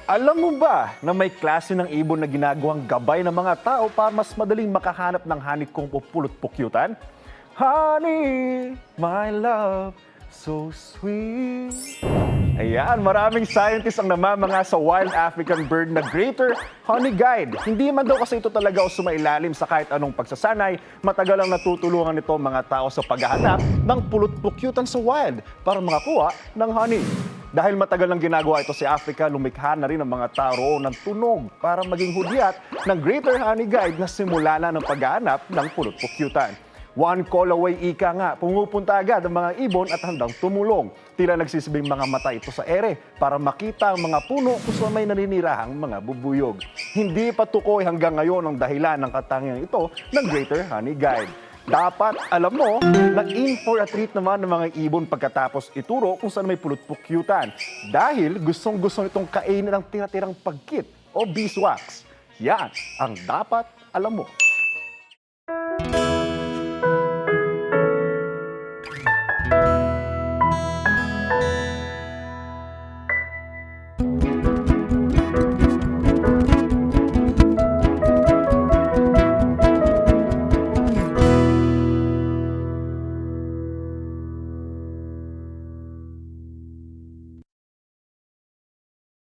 Alam mo ba na may klase ng ibon na ginagawang gabay ng mga tao para mas madaling makahanap ng honeycomb o pulot-pukyutan? Honey, my love, so sweet. Ayan, maraming scientists ang namamanga sa wild African bird na greater honey guide. Hindi man daw kasi ito talaga o sumailalim sa kahit anong pagsasanay, matagal ang natutulungan nito mga tao sa paghahanap ng pulot-pukyutan sa wild para makakuha ng honey. Dahil matagal nang ginagawa ito sa Africa, lumikha na rin ang mga tao ng tunog para maging hudyat ng Greater Honey Guide na simula na ng paghahanap ng pulot-pukyutan. One call away ika nga, pumupunta agad ang mga ibon at handang tumulong. Tila nagsisibing mga mata ito sa ere para makita ang mga puno kung saan may naninirahang mga bubuyog. Hindi pa tukoy hanggang ngayon ang dahilan ng katangian ito ng Greater Honey Guide. Dapat alam mo na in for a treat naman ng mga ibon pagkatapos ituro kung saan may pulot-pukyutan. Dahil gustong-gusto itong kainin ng tira-tirang pagkit o beeswax. Yan ang dapat alam mo.